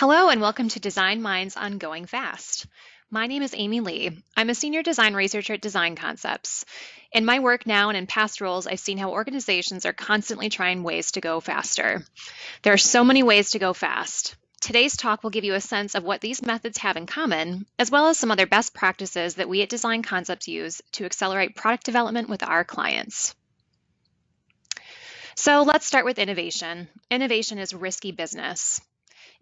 Hello and welcome to Design Minds on Going Fast. My name is Amy Lee. I'm a senior design researcher at Design Concepts. In my work now and in past roles, I've seen how organizations are constantly trying ways to go faster. There are so many ways to go fast. Today's talk will give you a sense of what these methods have in common, as well as some other best practices that we at Design Concepts use to accelerate product development with our clients. So let's start with innovation. Innovation is risky business.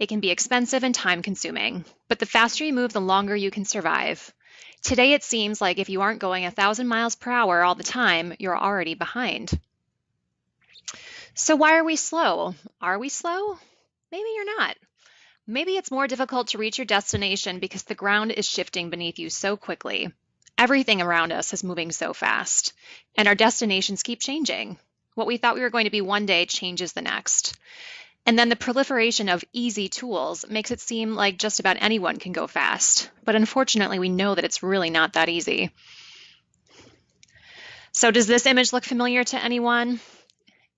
It can be expensive and time-consuming, but the faster you move, the longer you can survive. Today, it seems like if you aren't going 1,000 miles per hour all the time, you're already behind. So why are we slow? Are we slow? Maybe you're not. Maybe it's more difficult to reach your destination because the ground is shifting beneath you so quickly. Everything around us is moving so fast, and our destinations keep changing. What we thought we were going to be one day changes the next. And then the proliferation of easy tools makes it seem like just about anyone can go fast. But unfortunately, we know that it's really not that easy. So does this image look familiar to anyone?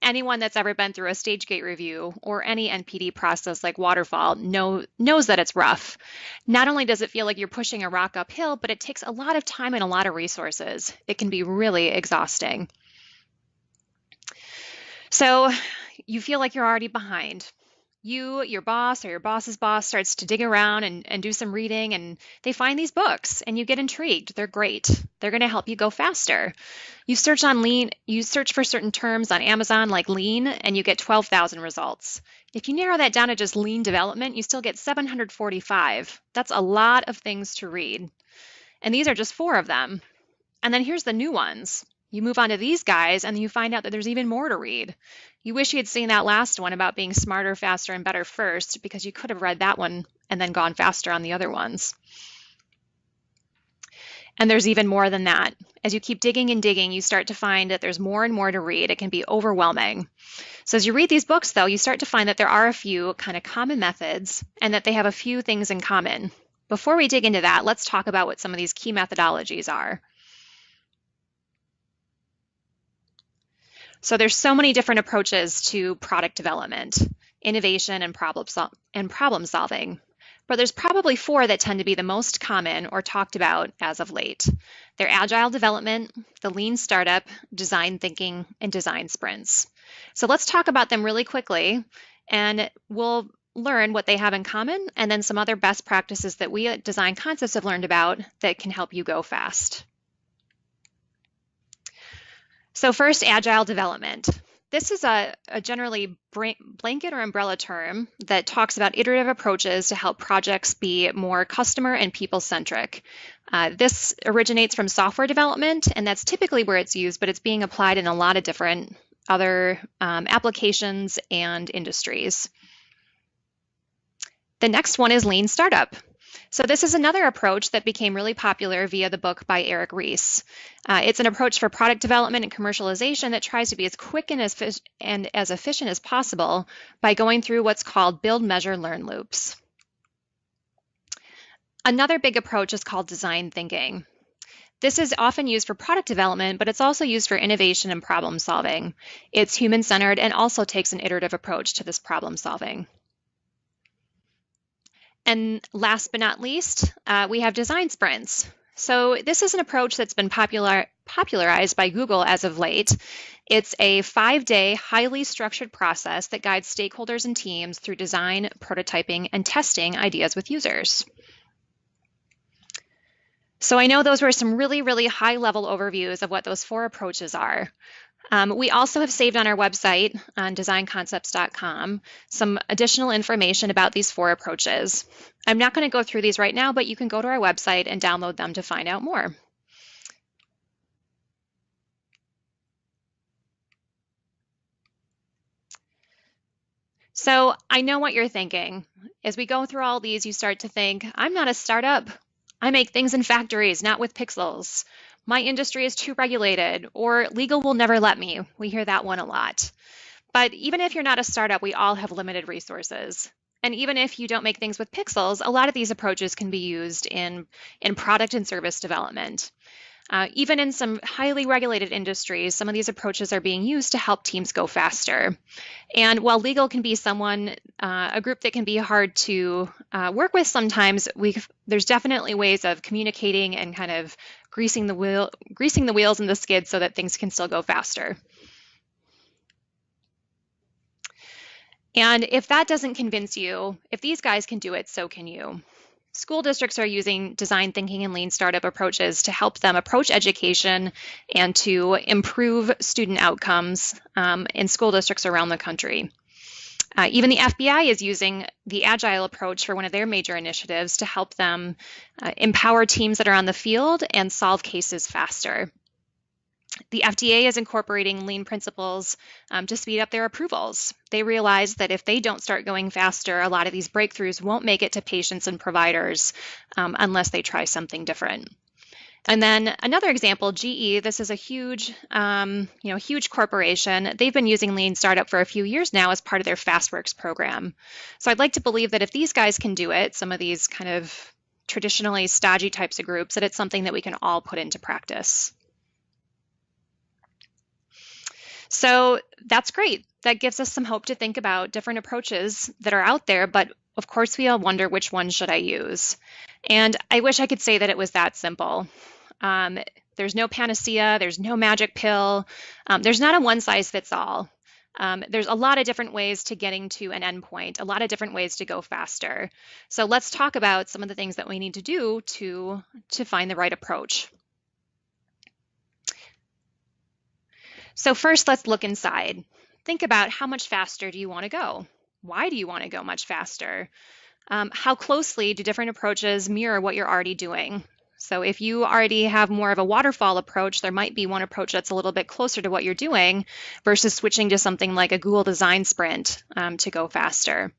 Anyone that's ever been through a stage gate review or any NPD process like waterfall knows that it's rough. Not only does it feel like you're pushing a rock uphill, but it takes a lot of time and a lot of resources. It can be really exhausting. So you feel like you're already behind. Your boss, or your boss's boss starts to dig around and do some reading, and they find these books, and you get intrigued. They're great. They're going to help you go faster. You search on lean, you search for certain terms on Amazon like lean, and you get 12,000 results. If you narrow that down to just lean development, you still get 745. That's a lot of things to read. And these are just 4 of them. And then here's the new ones. You move on to these guys, and you find out that there's even more to read. You wish you had seen that last one about being smarter, faster, and better first, because you could have read that one and then gone faster on the other ones. And there's even more than that. As you keep digging and digging, you start to find that there's more and more to read. It can be overwhelming. So as you read these books, though, you start to find that there are a few kind of common methods and that they have a few things in common. Before we dig into that, let's talk about what some of these key methodologies are. So there's so many different approaches to product development, innovation, and problem solving. But there's probably 4 that tend to be the most common or talked about as of late. They're Agile Development, the Lean Startup, Design Thinking, and Design Sprints. So let's talk about them really quickly, and we'll learn what they have in common, and then some other best practices that we at Design Concepts have learned about that can help you go fast. So first, Agile Development. This is a generally blanket or umbrella term that talks about iterative approaches to help projects be more customer and people-centric. This originates from software development, and that's typically where it's used, but it's being applied in a lot of different other applications and industries. The next one is Lean Startup. So this is another approach that became really popular via the book by Eric Ries. It's an approach for product development and commercialization that tries to be as quick and as efficient as possible by going through what's called build, measure, learn loops. Another big approach is called design thinking. This is often used for product development, but it's also used for innovation and problem solving. It's human-centered and also takes an iterative approach to this problem solving. And last but not least, we have design sprints. So this is an approach that's been popularized by Google as of late. It's a 5-day, highly structured process that guides stakeholders and teams through design, prototyping, and testing ideas with users. So I know those were some really, really high-level overviews of what those 4 approaches are. We also have saved on our website on designconcepts.com some additional information about these 4 approaches. I'm not going to go through these right now, but you can go to our website and download them to find out more. So I know what you're thinking. As we go through all these, you start to think, I'm not a startup. I make things in factories, not with pixels. My industry is too regulated, or legal will never let me. We hear that one a lot. But even if you're not a startup, we all have limited resources. And even if you don't make things with pixels, a lot of these approaches can be used in product and service development. Even in some highly regulated industries, some of these approaches are being used to help teams go faster. And while legal can be a group that can be hard to work with sometimes, there's definitely ways of communicating and kind of greasing the wheels and the skids so that things can still go faster. And if that doesn't convince you, if these guys can do it, so can you. School districts are using design thinking and lean startup approaches to help them approach education and to improve student outcomes in school districts around the country. Even the FBI is using the Agile approach for one of their major initiatives to help them empower teams that are on the field and solve cases faster. The FDA is incorporating lean principles to speed up their approvals. They realize that if they don't start going faster, a lot of these breakthroughs won't make it to patients and providers unless they try something different. And then another example, GE, this is a huge corporation. They've been using Lean Startup for a few years now as part of their FastWorks program. So I'd like to believe that if these guys can do it, some of these kind of traditionally stodgy types of groups, that it's something that we can all put into practice. So that's great. That gives us some hope to think about different approaches that are out there, but of course we all wonder which one should I use. And I wish I could say that it was that simple. There's no panacea, there's no magic pill, there's not a one size fits all. There's a lot of different ways to getting to an endpoint, a lot of different ways to go faster. So let's talk about some of the things that we need to do to find the right approach. So first, let's look inside. Think about how much faster do you want to go? Why do you want to go much faster? How closely do different approaches mirror what you're already doing? So if you already have more of a waterfall approach, there might be one approach that's a little bit closer to what you're doing versus switching to something like a Google design sprint to go faster.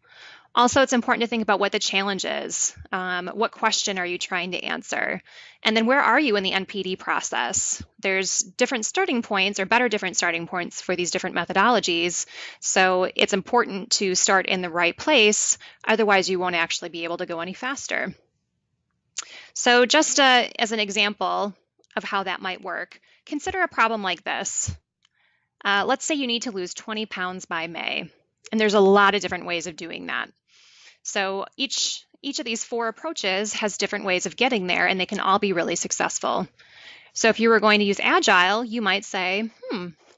Also, it's important to think about what the challenge is. What question are you trying to answer? And then where are you in the NPD process? There's different starting points or better different starting points for these different methodologies. So it's important to start in the right place. Otherwise, you won't actually be able to go any faster. So just as an example of how that might work, consider a problem like this. Let's say you need to lose 20 pounds by May. And there's a lot of different ways of doing that. So each of these 4 approaches has different ways of getting there, and they can all be really successful. So if you were going to use Agile, you might say,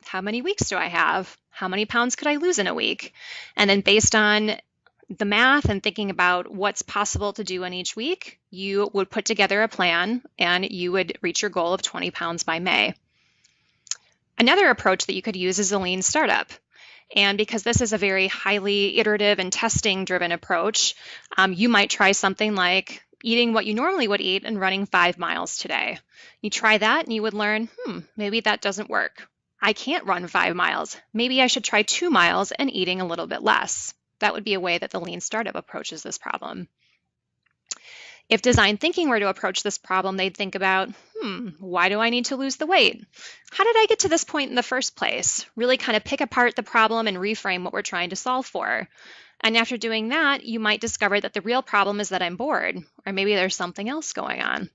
how many weeks do I have? How many pounds could I lose in a week? And then based on the math and thinking about what's possible to do in each week, you would put together a plan and you would reach your goal of 20 pounds by May. Another approach that you could use is a lean startup. And because this is a very highly iterative and testing-driven approach, you might try something like eating what you normally would eat and running 5 miles today. You try that and you would learn, maybe that doesn't work. I can't run 5 miles. Maybe I should try 2 miles and eating a little bit less. That would be a way that the lean startup approaches this problem. If design thinking were to approach this problem, they'd think about, why do I need to lose the weight? How did I get to this point in the first place? Really kind of pick apart the problem and reframe what we're trying to solve for. And after doing that, you might discover that the real problem is that I'm bored, or maybe there's something else going on.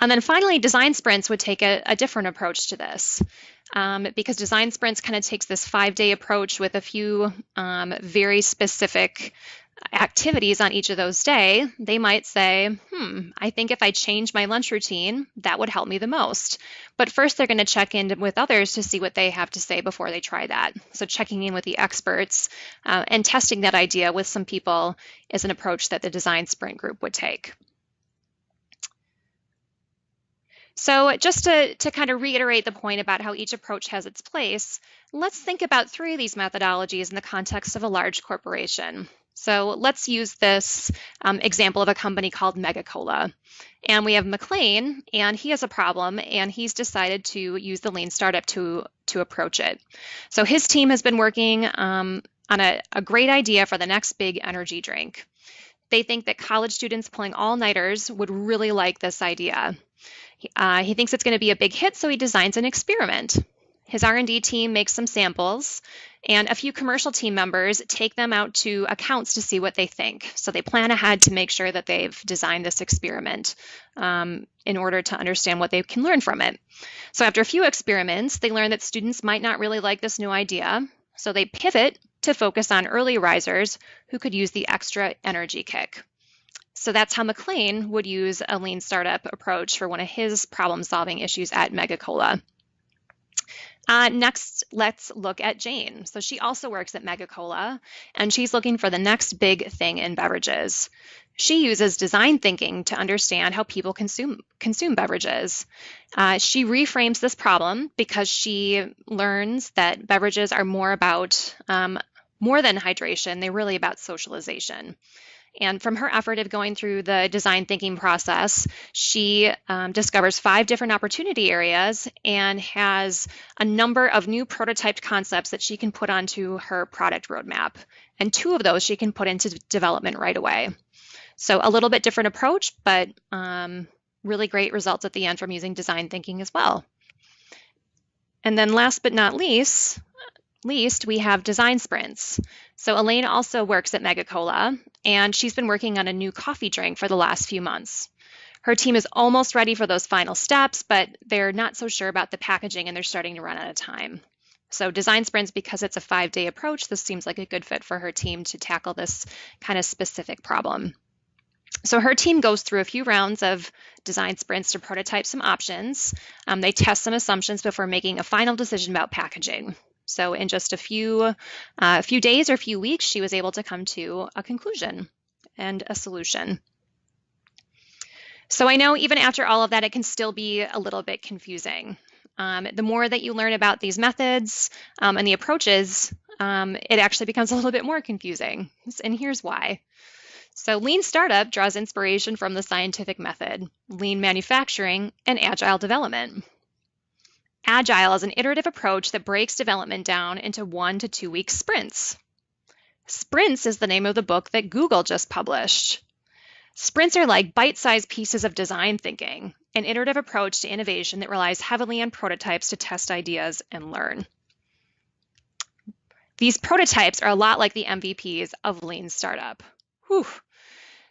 And then finally, design sprints would take a different approach to this. Because design sprints kind of takes this 5-day approach with a few very specific activities on each of those days, they might say, I think if I change my lunch routine, that would help me the most. But first, they're going to check in with others to see what they have to say before they try that. So checking in with the experts and testing that idea with some people is an approach that the design sprint group would take. So just to kind of reiterate the point about how each approach has its place, let's think about 3 of these methodologies in the context of a large corporation. So let's use this example of a company called Megacola. And we have McLean, and he has a problem, and he's decided to use the lean startup to approach it. So his team has been working on a great idea for the next big energy drink. They think that college students pulling all-nighters would really like this idea. He thinks it's going to be a big hit, so he designs an experiment. His R&D team makes some samples, and a few commercial team members take them out to accounts to see what they think. So they plan ahead to make sure that they've designed this experiment in order to understand what they can learn from it. So after a few experiments, they learn that students might not really like this new idea, so they pivot to focus on early risers who could use the extra energy kick. So that's how McLean would use a lean startup approach for one of his problem-solving issues at Megacola. Next, let's look at Jane. So she also works at Megacola, and she's looking for the next big thing in beverages. She uses design thinking to understand how people consume beverages. She reframes this problem because she learns that beverages are more than hydration. They're really about socialization. And from her effort of going through the design thinking process, she discovers 5 different opportunity areas and has a number of new prototyped concepts that she can put onto her product roadmap. And 2 of those she can put into development right away. So a little bit different approach, but really great results at the end from using design thinking as well. And then last but not least, we have design sprints. So Elaine also works at Megacola, and she's been working on a new coffee drink for the last few months. Her team is almost ready for those final steps, but they're not so sure about the packaging and they're starting to run out of time. So design sprints, because it's a 5-day approach, this seems like a good fit for her team to tackle this kind of specific problem. So her team goes through a few rounds of design sprints to prototype some options. They test some assumptions before making a final decision about packaging. So in just a few days or a few weeks, she was able to come to a conclusion and a solution. So I know even after all of that, it can still be a little bit confusing. The more that you learn about these methods and the approaches, it actually becomes a little bit more confusing. And here's why. So lean startup draws inspiration from the scientific method, lean manufacturing, and agile development. Agile is an iterative approach that breaks development down into 1 to 2 week sprints. Sprints is the name of the book that Google just published. Sprints are like bite-sized pieces of design thinking, an iterative approach to innovation that relies heavily on prototypes to test ideas and learn. These prototypes are a lot like the MVPs of lean startup. Whew.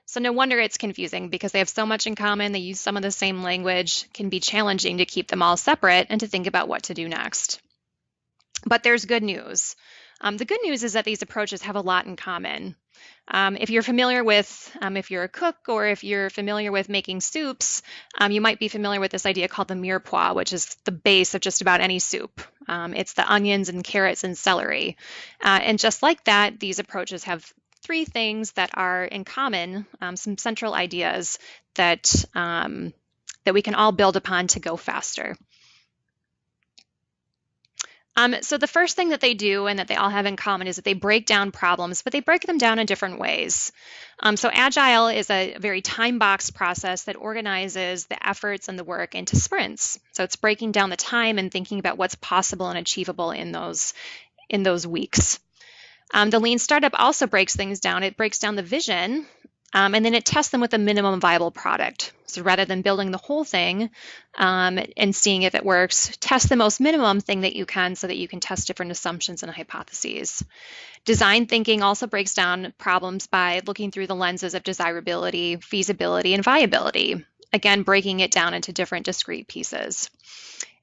So no wonder it's confusing because they have so much in common, they use some of the same language, can be challenging to keep them all separate and to think about what to do next. But there's good news. The good news is that these approaches have a lot in common. If you're familiar with, if you're a cook or if you're familiar with making soups, you might be familiar with this idea called the mirepoix, which is the base of just about any soup. It's the onions and carrots and celery. And just like that, these approaches have 3 things that are in common, some central ideas that we can all build upon to go faster. So the first thing that they do and that they all have in common is that they break down problems, but they break them down in different ways. So Agile is a very time-boxed process that organizes the efforts and the work into sprints. So it's breaking down the time and thinking about what's possible and achievable in those weeks. The lean startup also breaks things down. It breaks down the vision, and then it tests them with a minimum viable product. So rather than building the whole thing and seeing if it works, test the most minimum thing that you can so that you can test different assumptions and hypotheses. Design thinking also breaks down problems by looking through the lenses of desirability, feasibility, and viability. Again, breaking it down into different discrete pieces.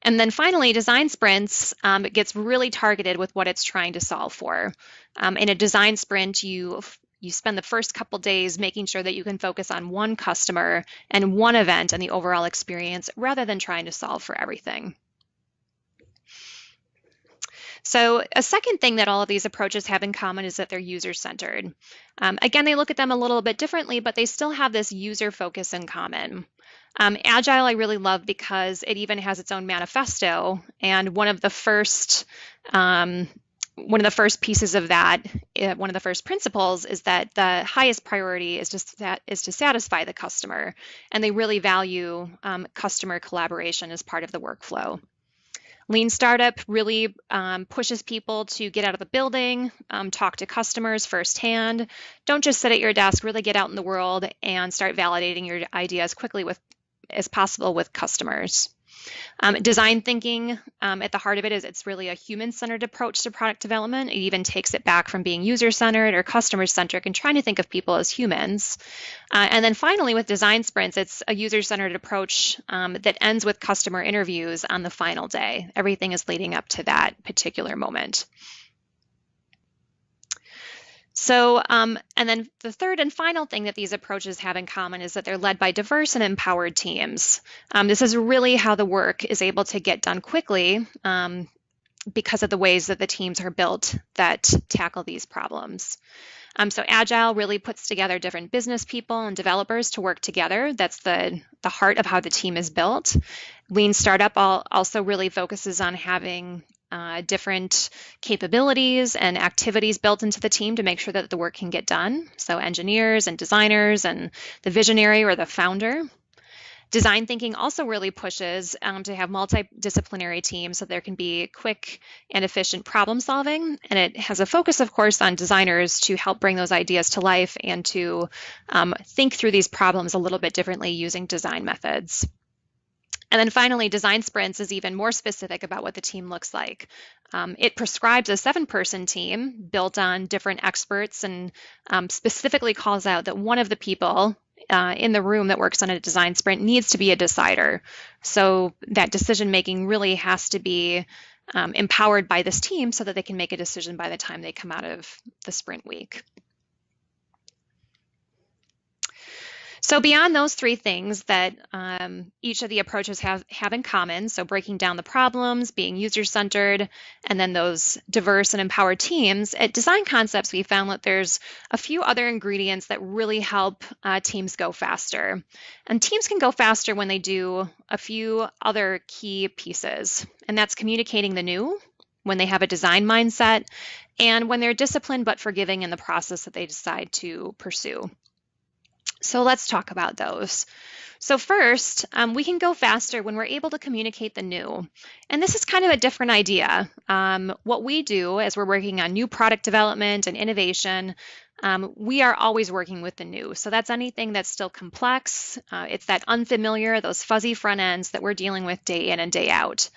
And then finally, design sprints, it gets really targeted with what it's trying to solve for. In a design sprint, you spend the first couple days making sure that you can focus on one customer and one event and the overall experience rather than trying to solve for everything. So a second thing that all of these approaches have in common is that they're user-centered. Again, they look at them a little bit differently, but they still have this user focus in common. Agile I really love because it even has its own manifesto, and one of the first pieces of that, one of the first principles is that the highest priority is to satisfy the customer, and they really value customer collaboration as part of the workflow. Lean startup really pushes people to get out of the building, talk to customers firsthand. Don't just sit at your desk, really get out in the world and start validating your ideas quickly as possible with customers. Design thinking, at the heart of it, is it's really a human-centered approach to product development. It even takes it back from being user-centered or customer-centric and trying to think of people as humans. And then finally, with design sprints, it's a user-centered approach that ends with customer interviews on the final day. Everything is leading up to that particular moment. So, and then the third and final thing that these approaches have in common is that they're led by diverse and empowered teams. This is really how the work is able to get done quickly because of the ways that the teams are built that tackle these problems. So Agile really puts together different business people and developers to work together. That's the heart of how the team is built. Lean Startup also really focuses on having different capabilities and activities built into the team to make sure that the work can get done. So engineers and designers and the visionary or the founder. Design thinking also really pushes to have multidisciplinary teams so there can be quick and efficient problem solving. And it has a focus, of course, on designers to help bring those ideas to life and to think through these problems a little bit differently using design methods. And then finally, design sprints is even more specific about what the team looks like. It prescribes a 7-person team built on different experts and specifically calls out that one of the people in the room that works on a design sprint needs to be a decider. So that decision making really has to be empowered by this team so that they can make a decision by the time they come out of the sprint week. So beyond those 3 things that each of the approaches have in common, so breaking down the problems, being user-centered, and then those diverse and empowered teams, at Design Concepts, we found that there's a few other ingredients that really help teams go faster. And teams can go faster when they do a few other key pieces, and that's communicating the new, when they have a design mindset, and when they're disciplined but forgiving in the process that they decide to pursue. So let's talk about those. So first, we can go faster when we're able to communicate the new. And this is kind of a different idea. What we do as we're working on new product development and innovation, we are always working with the new. So that's anything that's still complex. It's that unfamiliar, those fuzzy front ends that we're dealing with day in and day out.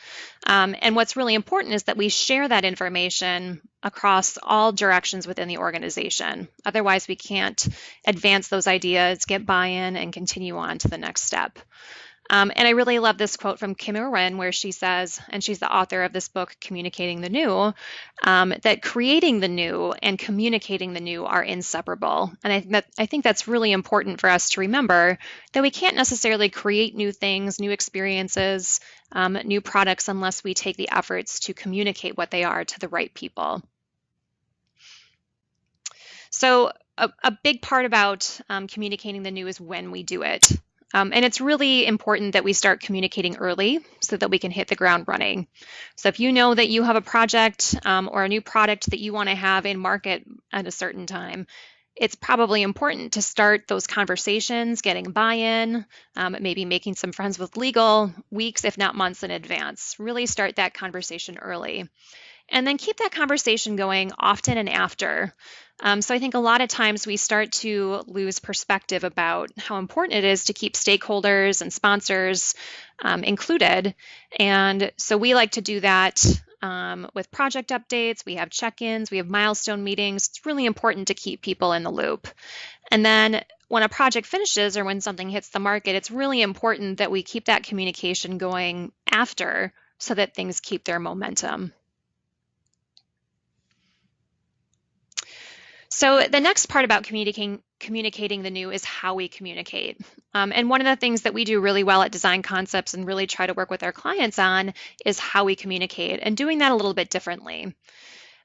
And what's really important is that we share that information across all directions within the organization. Otherwise, we can't advance those ideas, get buy-in, and continue on to the next step. And I really love this quote from Kim Il-ren where she says, and she's the author of this book, Communicating the New, that creating the new and communicating the new are inseparable. And I think that's really important for us to remember, that we can't necessarily create new things, new experiences, new products unless we take the efforts to communicate what they are to the right people. So a big part about communicating the new is when we do it. And it's really important that we start communicating early so that we can hit the ground running. So if you know that you have a project or a new product that you want to have in market at a certain time, it's probably important to start those conversations, getting buy-in, maybe making some friends with legal weeks, if not months in advance. Really start that conversation early. And then keep that conversation going often and after. So I think a lot of times we start to lose perspective about how important it is to keep stakeholders and sponsors included. And so we like to do that with project updates. We have check-ins, we have milestone meetings. It's really important to keep people in the loop. And then when a project finishes or when something hits the market, it's really important that we keep that communication going after so that things keep their momentum. So the next part about communicating the new is how we communicate. And one of the things that we do really well at Design Concepts and really try to work with our clients on is how we communicate and doing that a little bit differently.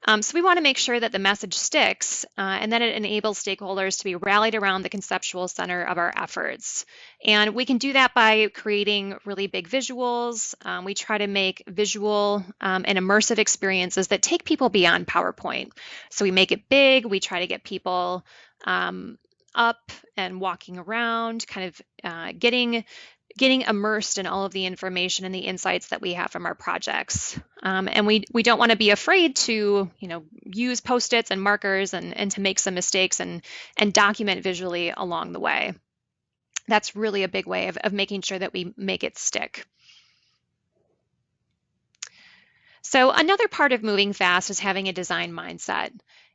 So we want to make sure that the message sticks and that it enables stakeholders to be rallied around the conceptual center of our efforts. And we can do that by creating really big visuals. We try to make visual and immersive experiences that take people beyond PowerPoint. So we make it big. We try to get people up and walking around, kind of getting immersed in all of the information and the insights that we have from our projects. And we don't want to be afraid to, use Post-its and markers and to make some mistakes and document visually along the way. That's really a big way of making sure that we make it stick. So another part of moving fast is having a design mindset.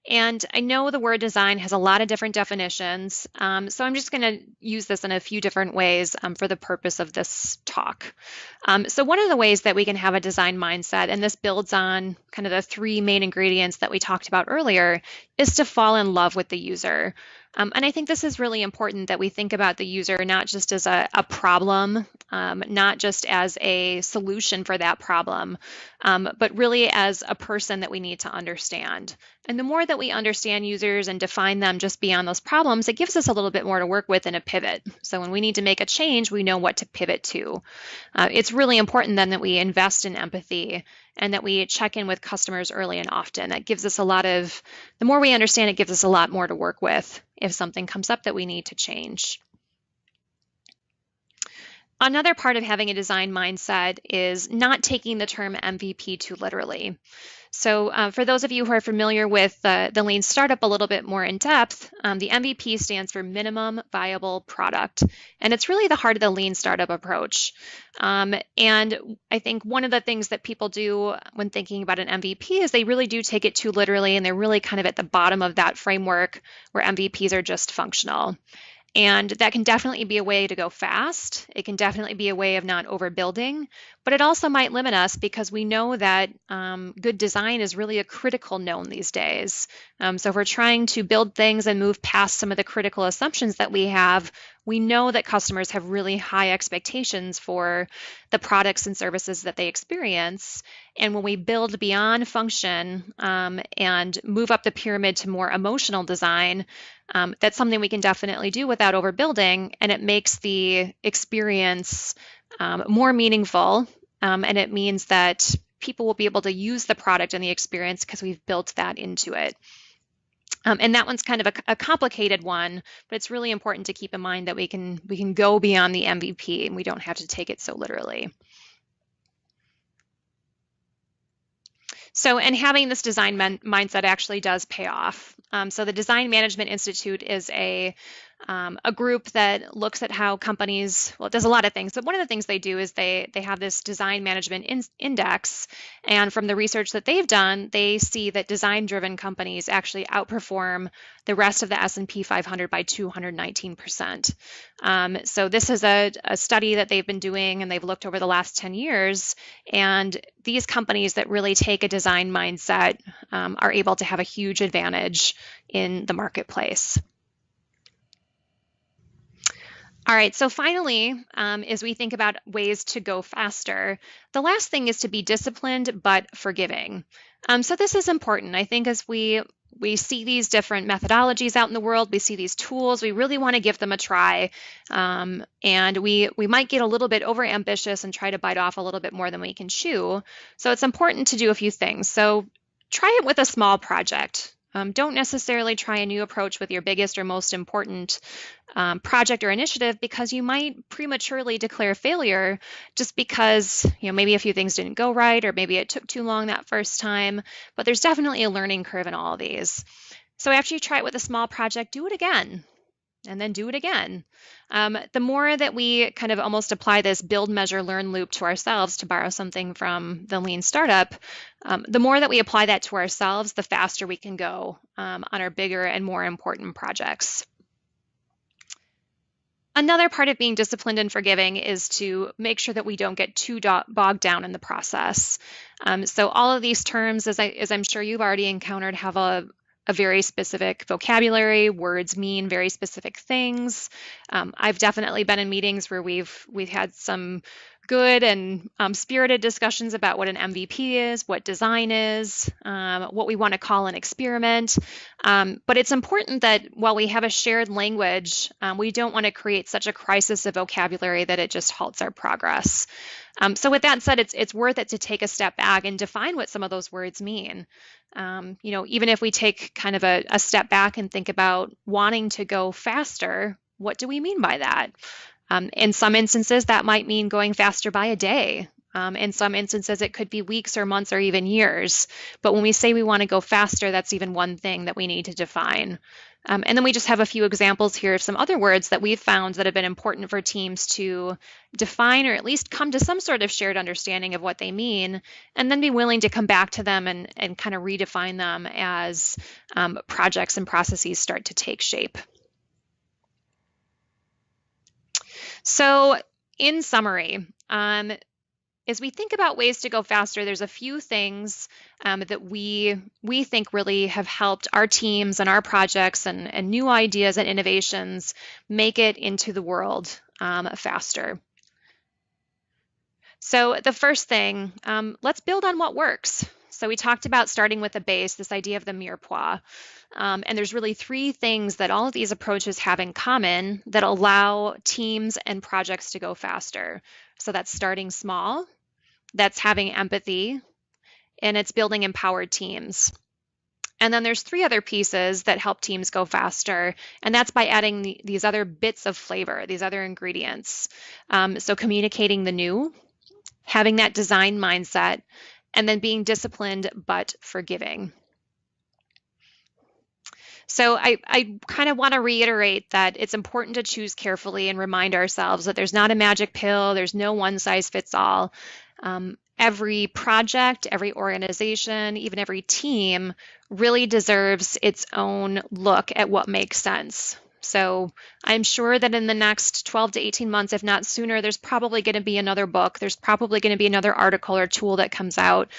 And I know the word design has a lot of different definitions, so I'm just going to use this in a few different ways for the purpose of this talk. So one of the ways that we can have a design mindset, and this builds on kind of the three main ingredients that we talked about earlier, is to fall in love with the user. And I think this is really important that we think about the user not just as a problem, not just as a solution for that problem, but really as a person that we need to understand. And the more that we understand users and define them just beyond those problems, it gives us a little bit more to work with in a pivot. So when we need to make a change, we know what to pivot to. It's really important then that we invest in empathy and that we check in with customers early and often. That gives us the more we understand, it gives us a lot more to work with if something comes up that we need to change. Another part of having a design mindset is not taking the term MVP too literally. So for those of you who are familiar with the Lean Startup a little bit more in depth, the MVP stands for Minimum Viable Product. And it's really the heart of the Lean Startup approach. And I think one of the things that people do when thinking about an MVP is they really do take it too literally, and they're really kind of at the bottom of that framework where MVPs are just functional. And that can definitely be a way to go fast. It can definitely be a way of not overbuilding, but it also might limit us because we know that good design is really a critical known these days. So if we're trying to build things and move past some of the critical assumptions that we have, we know that customers have really high expectations for the products and services that they experience. And when we build beyond function and move up the pyramid to more emotional design, that's something we can definitely do without overbuilding, and it makes the experience more meaningful, and it means that people will be able to use the product and the experience because we've built that into it. And that one's kind of a complicated one, but it's really important to keep in mind that we can go beyond the MVP and we don't have to take it so literally. So, and having this design mindset actually does pay off. So the Design Management Institute is a group that looks at how companies, well, it does a lot of things, but one of the things they do is they have this design management index. And from the research that they've done, they see that design-driven companies actually outperform the rest of the S&P 500 by 219%. So this is a study that they've been doing, and they've looked over the last 10 years. And these companies that really take a design mindset are able to have a huge advantage in the marketplace. All right, so finally, as we think about ways to go faster, the last thing is to be disciplined but forgiving. So this is important. I think as we see these different methodologies out in the world, we see these tools, we really want to give them a try. And we might get a little bit overambitious and try to bite off a little bit more than we can chew. So it's important to do a few things. So try it with a small project. Don't necessarily try a new approach with your biggest or most important project or initiative, because you might prematurely declare failure just because maybe a few things didn't go right, or maybe it took too long that first time. But there's definitely a learning curve in all of these. So after you try it with a small project, do it again. And then do it again. The more that we kind of almost apply this build, measure, learn loop to ourselves, to borrow something from the Lean Startup, the more that we apply that to ourselves, the faster we can go on our bigger and more important projects. Another part of being disciplined and forgiving is to make sure that we don't get too bogged down in the process. So all of these terms, as I'm sure you've already encountered, have a very specific vocabulary. Words mean very specific things. I've definitely been in meetings where we've had some good and spirited discussions about what an MVP is, what design is, what we want to call an experiment. But it's important that while we have a shared language, we don't want to create such a crisis of vocabulary that it just halts our progress. So with that said, it's worth it to take a step back and define what some of those words mean. Even if we take kind of a step back and think about wanting to go faster, what do we mean by that? In some instances, that might mean going faster by a day. In some instances, it could be weeks or months or even years. But when we say we want to go faster, that's even one thing that we need to define. And then we just have a few examples here of some other words that we've found that have been important for teams to define or at least come to some sort of shared understanding of what they mean, and then be willing to come back to them and kind of redefine them as projects and processes start to take shape. So in summary, as we think about ways to go faster, there's a few things that we think really have helped our teams and our projects and new ideas and innovations make it into the world faster. So the first thing, let's build on what works. So we talked about starting with a base, this idea of the mirepoix. And there's really three things that all of these approaches have in common that allow teams and projects to go faster. So that's starting small, that's having empathy, and it's building empowered teams. And then there's three other pieces that help teams go faster, and that's by adding these other bits of flavor, these other ingredients. So communicating the new, having that design mindset, and then being disciplined but forgiving. So I kind of want to reiterate that it's important to choose carefully and remind ourselves that there's not a magic pill, there's no one size fits all. Every project, every organization, even every team really deserves its own look at what makes sense. So I'm sure that in the next 12 to 18 months, if not sooner, there's probably going to be another book. There's probably going to be another article or tool that comes out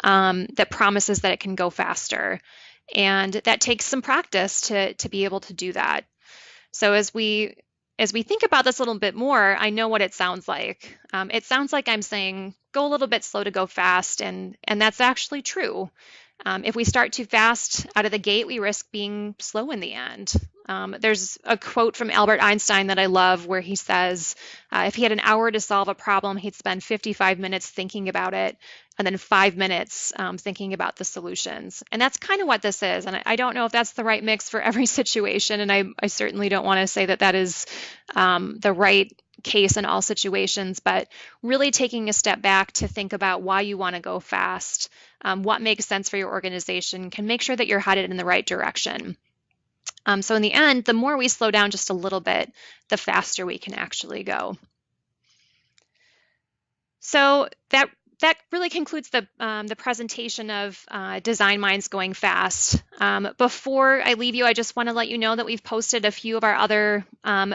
that promises that it can go faster. And that takes some practice to be able to do that. So as we think about this a little bit more, I know what it sounds like. It sounds like I'm saying, go a little bit slow to go fast, and that's actually true. If we start too fast out of the gate, we risk being slow in the end. There's a quote from Albert Einstein that I love where he says, if he had an hour to solve a problem, he'd spend 55 minutes thinking about it and then 5 minutes thinking about the solutions. And that's kind of what this is. And I don't know if that's the right mix for every situation. And I certainly don't want to say that that is the right case in all situations, but really taking a step back to think about why you want to go fast, what makes sense for your organization, can make sure that you're headed in the right direction. So in the end, the more we slow down just a little bit, the faster we can actually go. So that really concludes the presentation of Design Minds Going Fast. Before I leave you, I just want to let you know that we've posted a few of our other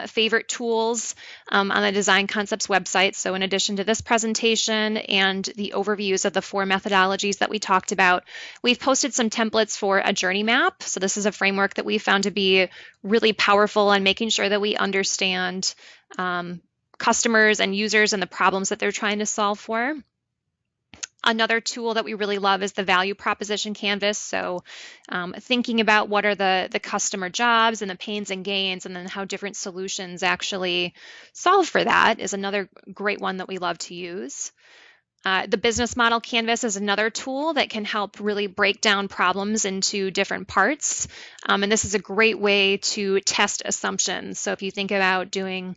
favorite tools on the Design Concepts website. So in addition to this presentation and the overviews of the 4 methodologies that we talked about, we've posted some templates for a journey map. So this is a framework that we found to be really powerful in making sure that we understand customers and users and the problems that they're trying to solve for. Another tool that we really love is the value proposition canvas. So thinking about what are the customer jobs and the pains and gains, and then how different solutions actually solve for that is another great one that we love to use. The business model canvas is another tool that can help really break down problems into different parts. And this is a great way to test assumptions. So if you think about doing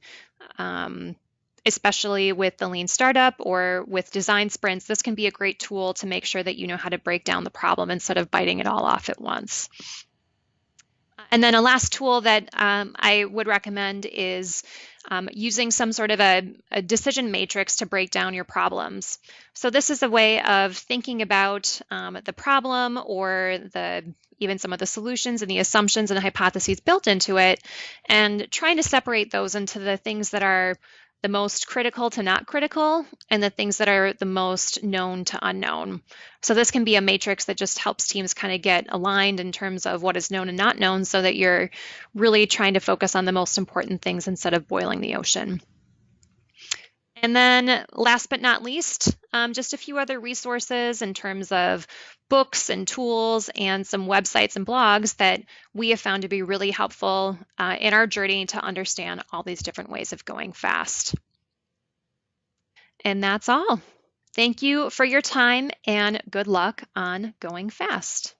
especially with the lean startup or with design sprints, this can be a great tool to make sure that you know how to break down the problem instead of biting it all off at once. And then a last tool that I would recommend is using some sort of a decision matrix to break down your problems. So this is a way of thinking about the problem or even some of the solutions and the assumptions and hypotheses built into it, and trying to separate those into the things that are the most critical to not critical, and the things that are the most known to unknown. So this can be a matrix that just helps teams kind of get aligned in terms of what is known and not known, so that you're really trying to focus on the most important things instead of boiling the ocean. And then last but not least, just a few other resources in terms of books and tools and some websites and blogs that we have found to be really helpful in our journey to understand all these different ways of going fast. And that's all. Thank you for your time and good luck on going fast.